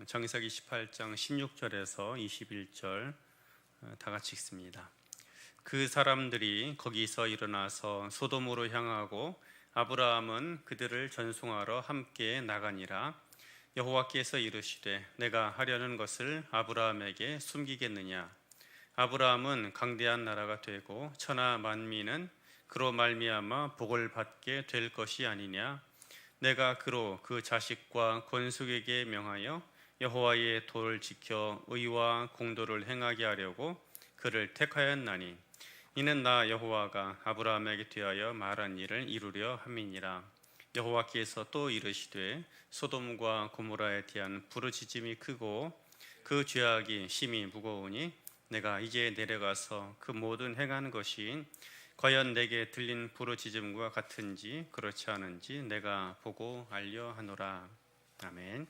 창세기 18장 16절에서 21절 다 같이 읽습니다. 그 사람들이 거기서 일어나서 소돔으로 향하고 아브라함은 그들을 전송하러 함께 나가니라. 여호와께서 이르시되 내가 하려는 것을 아브라함에게 숨기겠느냐. 아브라함은 강대한 나라가 되고 천하 만민은 그로 말미암아 복을 받게 될 것이 아니냐. 내가 그로 그 자식과 권속에게 명하여 여호와의 도를 지켜 의와 공도를 행하게 하려고 그를 택하였나니 이는 나 여호와가 아브라함에게 대하여 말한 일을 이루려 함이니라. 여호와께서 또 이르시되 소돔과 고모라에 대한 부르짖음이 크고 그 죄악이 심히 무거우니 내가 이제 내려가서 그 모든 행하는 것이 과연 내게 들린 부르짖음과 같은지 그렇지 않은지 내가 보고 알려 하노라. 아멘.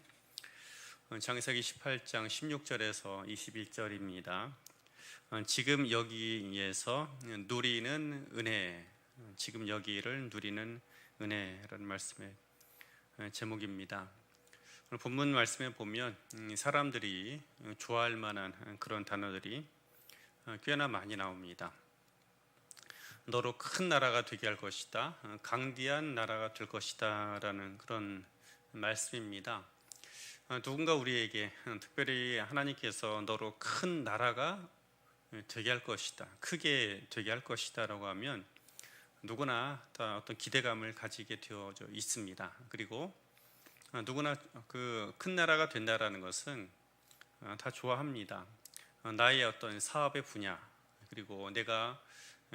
창세기 18장 16절에서 21절입니다. 지금 여기에서 누리는 은혜, 지금 여기를 누리는 은혜라는 말씀의 제목입니다. 오늘 본문 말씀에 보면 사람들이 좋아할 만한 그런 단어들이 꽤나 많이 나옵니다. 너로 큰 나라가 되게 할 것이다, 강대한 나라가 될 것이다 라는 그런 말씀입니다. 누군가 우리에게 특별히 하나님께서 너로 큰 나라가 되게 할 것이다, 크게 되게 할 것이다 라고 하면 누구나 다 어떤 기대감을 가지게 되어져 있습니다. 그리고 누구나 그 큰 나라가 된다라는 것은 다 좋아합니다. 나의 어떤 사업의 분야, 그리고 내가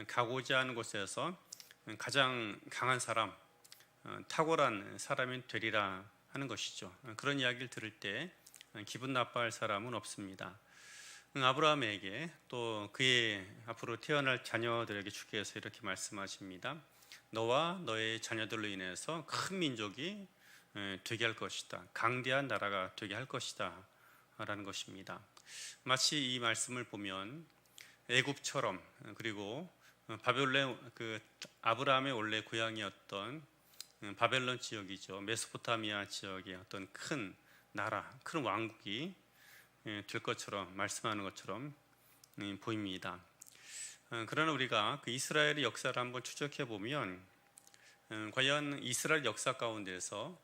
가고자 하는 곳에서 가장 강한 사람, 탁월한 사람이 되리라 하는 것이죠. 그런 이야기를 들을 때 기분 나빠할 사람은 없습니다. 아브라함에게 또 그의 앞으로 태어날 자녀들에게 주께서 이렇게 말씀하십니다. 너와 너의 자녀들로 인해서 큰 민족이 되게 할 것이다, 강대한 나라가 되게 할 것이다 라는 것입니다. 마치 이 말씀을 보면 애굽처럼, 그리고 바벨론, 그 아브라함의 원래 고향이었던 바벨론 지역이죠. 메소포타미아 지역의 어떤 큰 나라, 큰 왕국이 될 것처럼 말씀하는 것처럼 보입니다. 그러나 우리가 그 이스라엘의 역사를 한번 추적해 보면 과연 이스라엘 역사 가운데서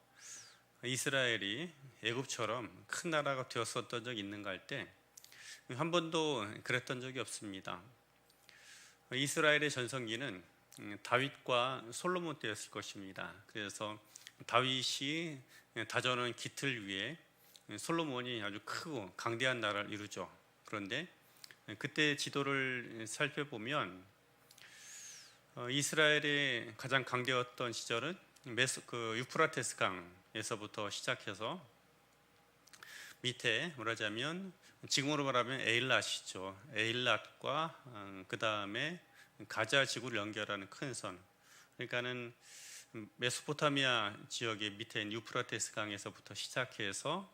이스라엘이 애굽처럼 큰 나라가 되었었던 적이 있는가 할 때 한 번도 그랬던 적이 없습니다. 이스라엘의 전성기는 다윗과 솔로몬 때였을 것입니다. 그래서 다윗이 다져놓은 기틀 위에 솔로몬이 아주 크고 강대한 나라를 이루죠. 그런데 그때 지도를 살펴보면 이스라엘의 가장 강대했던 시절은 유프라테스 강에서부터 시작해서 밑에 말하자면 지금으로 말하면 에일랏이죠. 에일랏과 그 다음에 가자 지구를 연결하는 큰 선. 그러니까는 메소포타미아 지역의 밑에 유프라테스 강에서부터 시작해서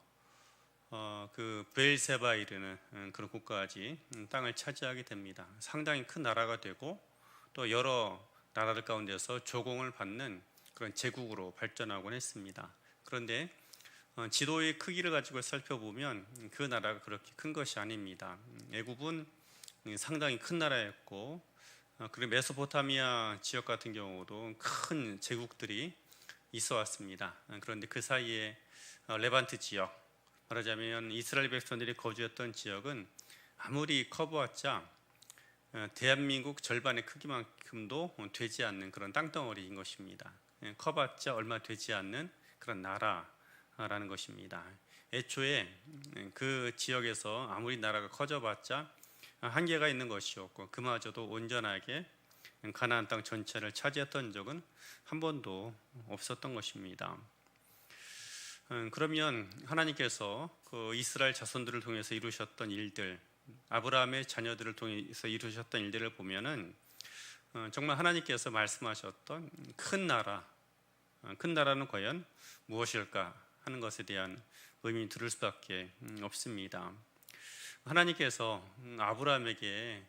그 브엘세바에 이르는 그런 곳까지 땅을 차지하게 됩니다. 상당히 큰 나라가 되고 또 여러 나라들 가운데서 조공을 받는 그런 제국으로 발전하곤 했습니다. 그런데 지도의 크기를 가지고 살펴보면 그 나라가 그렇게 큰 것이 아닙니다. 애굽은 상당히 큰 나라였고, 그리고 메소포타미아 지역 같은 경우도 큰 제국들이 있어 왔습니다. 그런데 그 사이에 레반트 지역, 말하자면 이스라엘 백성들이 거주했던 지역은 아무리 커보았자 대한민국 절반의 크기만큼도 되지 않는 그런 땅덩어리인 것입니다. 커봤자 얼마 되지 않는 그런 나라라는 것입니다. 애초에 그 지역에서 아무리 나라가 커져봤자 한계가 있는 것이었고, 그마저도 온전하게 가나안 땅 전체를 차지했던 적은 한 번도 없었던 것입니다. 그러면 하나님께서 그 이스라엘 자손들을 통해서 이루셨던 일들, 아브라함의 자녀들을 통해서 이루셨던 일들을 보면은 정말 하나님께서 말씀하셨던 큰 나라, 큰 나라는 과연 무엇일까 하는 것에 대한 의문이 들을 수밖에 없습니다. 하나님께서 아브라함에게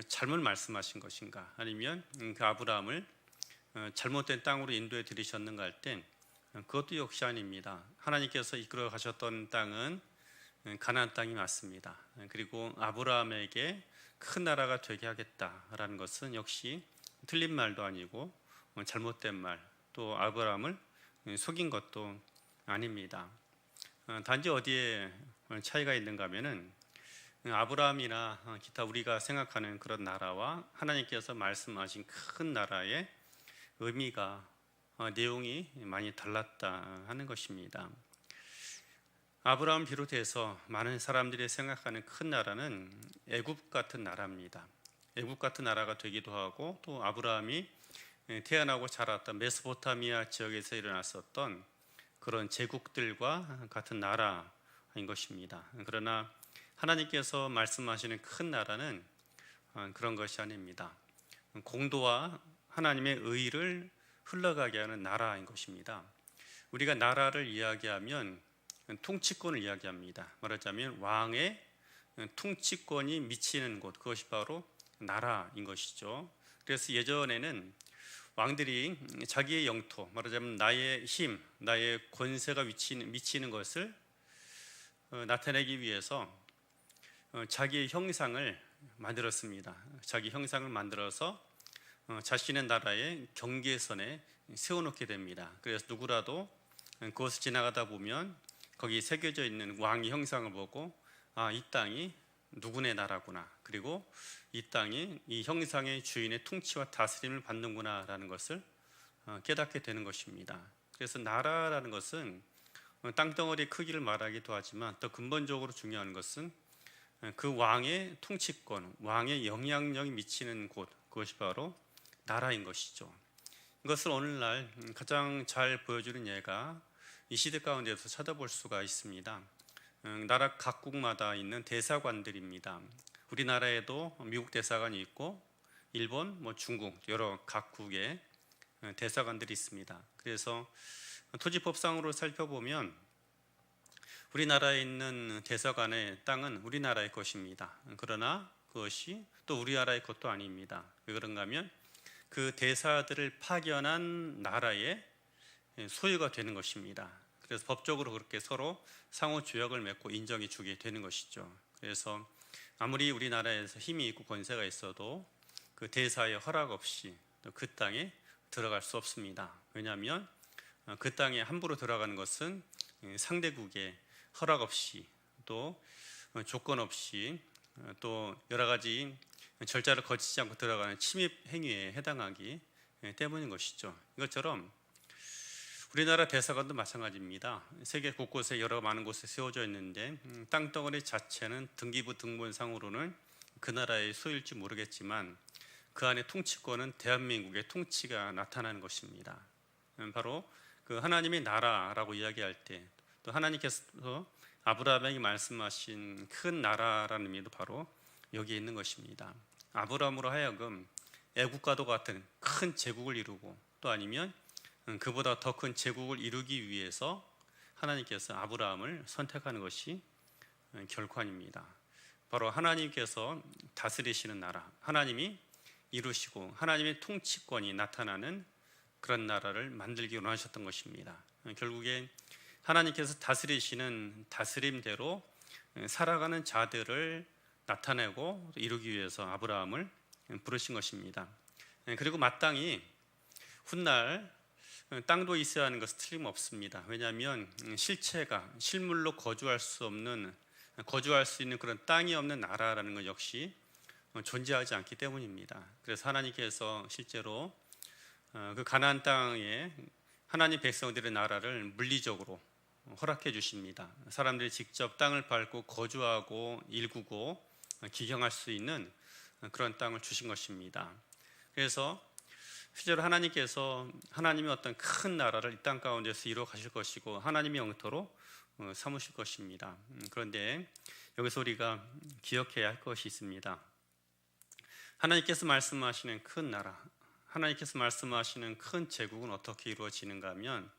잘못 말씀하신 것인가, 아니면 그 아브라함을 잘못된 땅으로 인도해 들이셨는가 할 땐 그것도 역시 아닙니다. 하나님께서 이끌어 가셨던 땅은 가나안 땅이 맞습니다. 그리고 아브라함에게 큰 나라가 되게 하겠다라는 것은 역시 틀린 말도 아니고 잘못된 말, 또 아브라함을 속인 것도 아닙니다. 단지 어디에 차이가 있는가 하면은 아브라함이나 기타 우리가 생각하는 그런 나라와 하나님께서 말씀하신 큰 나라의 의미가 내용이 많이 달랐다 하는 것입니다. 아브라함 비롯해서 많은 사람들이 생각하는 큰 나라는 애굽 같은 나라입니다. 애굽 같은 나라가 되기도 하고 또 아브라함이 태어나고 자랐던 메소포타미아 지역에서 일어났었던 그런 제국들과 같은 나라인 것입니다. 그러나 하나님께서 말씀하시는 큰 나라는 그런 것이 아닙니다. 공도와 하나님의 의를 흘러가게 하는 나라인 것입니다. 우리가 나라를 이야기하면 통치권을 이야기합니다. 말하자면 왕의 통치권이 미치는 곳, 그것이 바로 나라인 것이죠. 그래서 예전에는 왕들이 자기의 영토, 말하자면 나의 힘, 나의 권세가 미치는 것을 나타내기 위해서 자기의 형상을 만들었습니다. 자기 형상을 만들어서 자신의 나라의 경계선에 세워놓게 됩니다. 그래서 누구라도 그것을 지나가다 보면 거기 새겨져 있는 왕의 형상을 보고 이 땅이 누구네 나라구나, 그리고 이 땅이 이 형상의 주인의 통치와 다스림을 받는구나라는 것을 깨닫게 되는 것입니다. 그래서 나라라는 것은 땅덩어리 크기를 말하기도 하지만 더 근본적으로 중요한 것은 그 왕의 통치권, 왕의 영향력이 미치는 곳, 그것이 바로 나라인 것이죠. 이것을 오늘날 가장 잘 보여주는 예가 이 시대 가운데서 찾아볼 수가 있습니다. 나라 각국마다 있는 대사관들입니다. 우리나라에도 미국 대사관이 있고 일본, 중국 여러 각국의 대사관들이 있습니다. 그래서 토지법상으로 살펴보면 우리나라에 있는 대사관의 땅은 우리나라의 것입니다. 그러나 그것이 또 우리나라의 것도 아닙니다. 왜 그런가 하면 그 대사들을 파견한 나라의 소유가 되는 것입니다. 그래서 법적으로 그렇게 서로 상호 조약을 맺고 인정해 주게 되는 것이죠. 그래서 아무리 우리나라에서 힘이 있고 권세가 있어도 그 대사의 허락 없이 그 땅에 들어갈 수 없습니다. 왜냐하면 그 땅에 함부로 들어가는 것은 상대국의 허락 없이 또 조건 없이 또 여러 가지 절차를 거치지 않고 들어가는 침입 행위에 해당하기 때문인 것이죠. 이것처럼 우리나라 대사관도 마찬가지입니다. 세계 곳곳에 여러 많은 곳에 세워져 있는데 땅덩어리 자체는 등기부 등본상으로는 그 나라의 소유일지 모르겠지만 그 안에 통치권은 대한민국의 통치가 나타나는 것입니다. 바로 그 하나님의 나라라고 이야기할 때 또 하나님께서 아브라함에게 말씀하신 큰 나라라는 의미도 바로 여기에 있는 것입니다. 아브라함으로 하여금 애국과도 같은 큰 제국을 이루고 또 아니면 그보다 더 큰 제국을 이루기 위해서 하나님께서 아브라함을 선택하는 것이 결코 아닙니다. 바로 하나님께서 다스리시는 나라, 하나님이 이루시고 하나님의 통치권이 나타나는 그런 나라를 만들기 원하셨던 것입니다. 결국에 하나님께서 다스리시는 다스림대로 살아가는 자들을 나타내고 이루기 위해서 아브라함을 부르신 것입니다. 그리고 마땅히 훗날 땅도 있어야 하는 것은 틀림없습니다. 왜냐하면 실물로 거주할 수 있는 그런 땅이 없는 나라라는 것 역시 존재하지 않기 때문입니다. 그래서 하나님께서 실제로 그 가나안 땅에 하나님 백성들의 나라를 물리적으로 허락해 주십니다. 사람들이 직접 땅을 밟고 거주하고 일구고 기경할 수 있는 그런 땅을 주신 것입니다. 그래서 실제로 하나님께서 하나님의 어떤 큰 나라를 이 땅 가운데서 이루어 가실 것이고 하나님의 영토로 삼으실 것입니다. 그런데 여기서 우리가 기억해야 할 것이 있습니다. 하나님께서 말씀하시는 큰 나라, 하나님께서 말씀하시는 큰 제국은 어떻게 이루어지는가 하면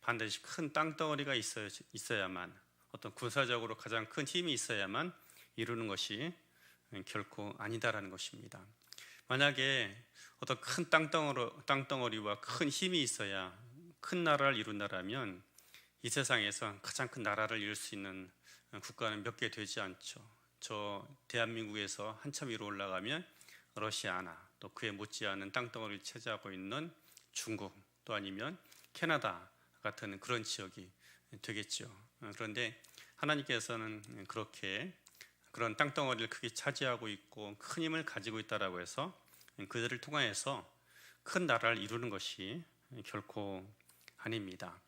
반드시 큰 땅덩어리가 있어야만, 어떤 군사적으로 가장 큰 힘이 있어야만 이루는 것이 결코 아니다라는 것입니다. 만약에 어떤 큰 땅덩어리와 큰 힘이 있어야 큰 나라를 이룬다라면 이 세상에서 가장 큰 나라를 이룰 수 있는 국가는 몇 개 되지 않죠. 저 대한민국에서 한참 위로 올라가면 러시아나 또 그에 못지않은 땅덩어리를 차지하고 있는 중국 또 아니면 캐나다 같은 그런 지역이 되겠죠. 그런데 하나님께서는 그렇게 그런 땅덩어리를 크게 차지하고 있고 큰 힘을 가지고 있다라고 해서 그들을 통하여서 큰 나라를 이루는 것이 결코 아닙니다.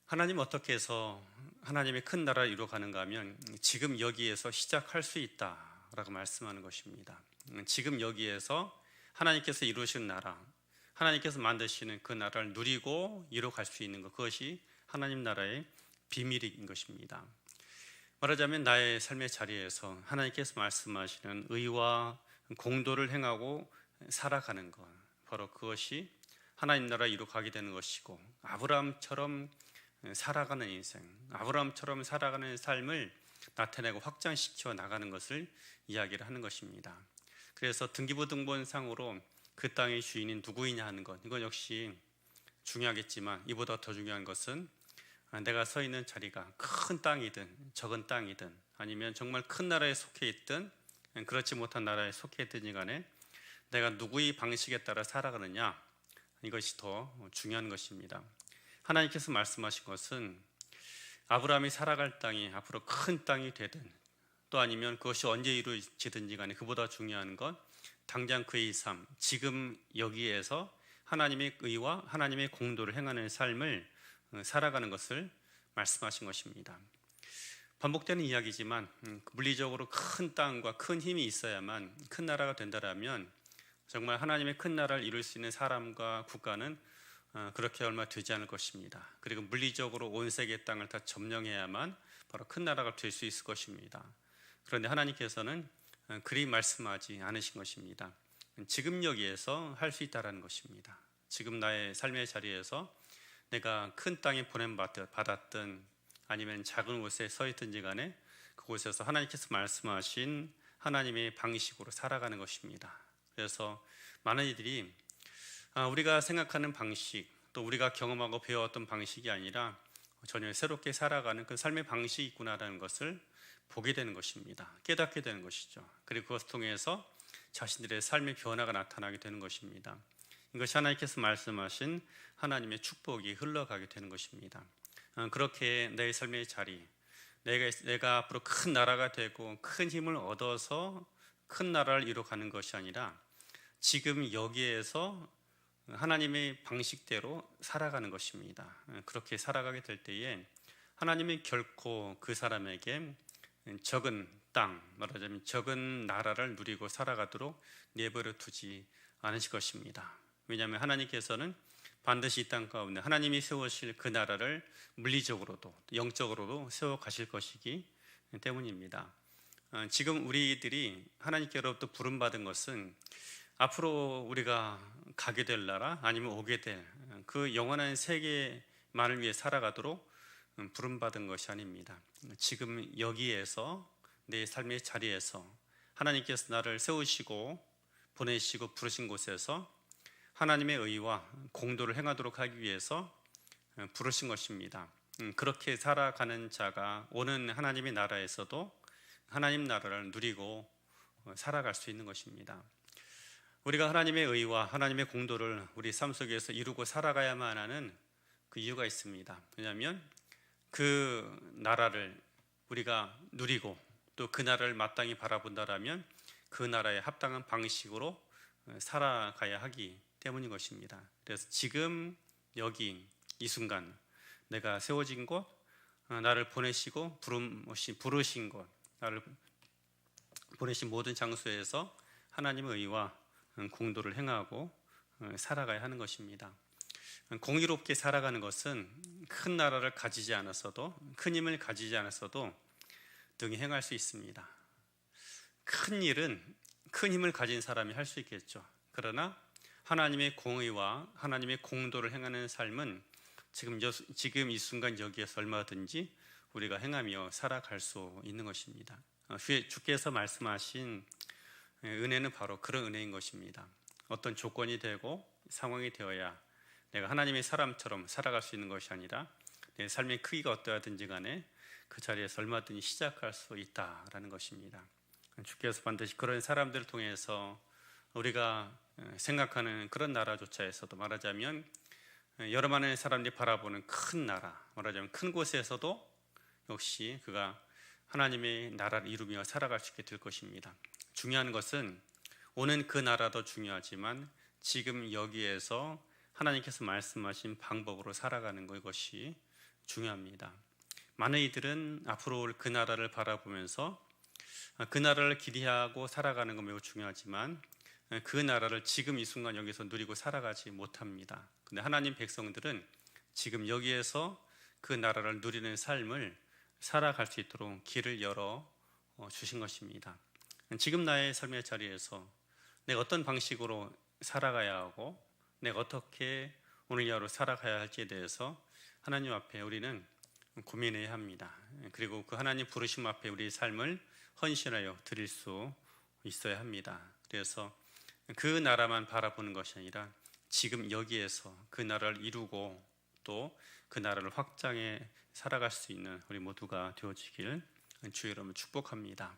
하나님 어떻게 해서 하나님의 큰 나라를 이루어가는가 하면 지금 여기에서 시작할 수 있다라고 말씀하는 것입니다. 지금 여기에서 하나님께서 이루신 나라, 하나님께서 만드시는 그 나라를 누리고 이루어갈 수 있는 것, 그것이 하나님 나라의 비밀인 것입니다. 말하자면 나의 삶의 자리에서 하나님께서 말씀하시는 의와 공도를 행하고 살아가는 것, 바로 그것이 하나님 나라 이루어가게 되는 것이고, 아브라함처럼 살아가는 인생, 아브라함처럼 살아가는 삶을 나타내고 확장시켜 나가는 것을 이야기를 하는 것입니다. 그래서 등기부등본상으로 그 땅의 주인이 누구이냐 하는 것, 이건 역시 중요하겠지만 이보다 더 중요한 것은 내가 서 있는 자리가 큰 땅이든 적은 땅이든 아니면 정말 큰 나라에 속해 있든 그렇지 못한 나라에 속해 있든지 간에 내가 누구의 방식에 따라 살아가느냐, 이것이 더 중요한 것입니다. 하나님께서 말씀하신 것은 아브라함이 살아갈 땅이 앞으로 큰 땅이 되든 또 아니면 그것이 언제 이루어지든지 간에 그보다 중요한 건 당장 그의 삶, 지금 여기에서 하나님의 의와 하나님의 공도를 행하는 삶을 살아가는 것을 말씀하신 것입니다. 반복되는 이야기지만 물리적으로 큰 땅과 큰 힘이 있어야만 큰 나라가 된다라면 정말 하나님의 큰 나라를 이룰 수 있는 사람과 국가는 그렇게 얼마 되지 않을 것입니다. 그리고 물리적으로 온 세계 땅을 다 점령해야만 바로 큰 나라가 될 수 있을 것입니다. 그런데 하나님께서는 그리 말씀하지 않으신 것입니다. 지금 여기에서 할 수 있다라는 것입니다. 지금 나의 삶의 자리에서 내가 큰 땅에 보냄받았든 아니면 작은 곳에 서 있든지 간에 그곳에서 하나님께서 말씀하신 하나님의 방식으로 살아가는 것입니다. 그래서 많은 이들이 우리가 생각하는 방식, 또 우리가 경험하고 배워왔던 방식이 아니라 전혀 새롭게 살아가는 그 삶의 방식이 있구나라는 것을 보게 되는 것입니다. 깨닫게 되는 것이죠. 그리고 그것을 통해서 자신들의 삶의 변화가 나타나게 되는 것입니다. 이것이 하나님께서 말씀하신 하나님의 축복이 흘러가게 되는 것입니다. 그렇게 내 삶의 자리, 내가 앞으로 큰 나라가 되고 큰 힘을 얻어서 큰 나라를 이루어가는 것이 아니라 지금 여기에서 하나님의 방식대로 살아가는 것입니다. 그렇게 살아가게 될 때에 하나님이 결코 그 사람에게 적은 땅, 말하자면 적은 나라를 누리고 살아가도록 내버려 두지 않으실 것입니다. 왜냐하면 하나님께서는 반드시 이 땅 가운데 하나님이 세우실 그 나라를 물리적으로도 영적으로도 세워 가실 것이기 때문입니다. 지금 우리들이 하나님께로부터 부름받은 것은 앞으로 우리가 가게 될 나라 아니면 오게 될 그 영원한 세계만을 위해 살아가도록 부름받은 것이 아닙니다. 지금 여기에서 내 삶의 자리에서 하나님께서 나를 세우시고 보내시고 부르신 곳에서 하나님의 의와 공도를 행하도록 하기 위해서 부르신 것입니다. 그렇게 살아가는 자가 오는 하나님의 나라에서도 하나님 나라를 누리고 살아갈 수 있는 것입니다. 우리가 하나님의 의와 하나님의 공도를 우리 삶 속에서 이루고 살아가야만 하는 그 이유가 있습니다. 왜냐하면 그 나라를 우리가 누리고 또 그 나라를 마땅히 바라본다라면 그 나라에 합당한 방식으로 살아가야 하기 때문인 것입니다. 그래서 지금 여기 이 순간 내가 세워진 곳, 나를 보내시고 부르신 곳, 나를 보내신 모든 장소에서 하나님의 의와 공도를 행하고 살아가야 하는 것입니다. 공의롭게 살아가는 것은 큰 나라를 가지지 않았어도, 큰 힘을 가지지 않았어도 등이 행할 수 있습니다. 큰 일은 큰 힘을 가진 사람이 할 수 있겠죠. 그러나 하나님의 공의와 하나님의 공도를 행하는 삶은 지금 이 순간 여기에서 얼마든지 우리가 행하며 살아갈 수 있는 것입니다. 주께서 말씀하신 은혜는 바로 그런 은혜인 것입니다. 어떤 조건이 되고 상황이 되어야 내가 하나님의 사람처럼 살아갈 수 있는 것이 아니라 내 삶의 크기가 어떠하든지 간에 그 자리에서 얼마든지 시작할 수 있다라는 것입니다. 주께서 반드시 그런 사람들을 통해서 우리가 생각하는 그런 나라조차에서도 말하자면 여러 많은 사람들이 바라보는 큰 나라, 말하자면 큰 곳에서도 역시 그가 하나님의 나라를 이루며 살아갈 수 있게 될 것입니다. 중요한 것은 오는 그 나라도 중요하지만 지금 여기에서 하나님께서 말씀하신 방법으로 살아가는 것이 중요합니다. 많은 이들은 앞으로 올 그 나라를 바라보면서 그 나라를 기대하고 살아가는 건 매우 중요하지만 그 나라를 지금 이 순간 여기서 누리고 살아가지 못합니다. 근데 하나님 백성들은 지금 여기에서 그 나라를 누리는 삶을 살아갈 수 있도록 길을 열어 주신 것입니다. 지금 나의 삶의 자리에서 내가 어떤 방식으로 살아가야 하고 내가 어떻게 오늘 하루 살아가야 할지에 대해서 하나님 앞에 우리는 고민해야 합니다. 그리고 그 하나님 부르심 앞에 우리의 삶을 헌신하여 드릴 수 있어야 합니다. 그래서 그 나라만 바라보는 것이 아니라 지금 여기에서 그 나라를 이루고 또 그 나라를 확장해 살아갈 수 있는 우리 모두가 되어지길 주의 이름으로 축복합니다.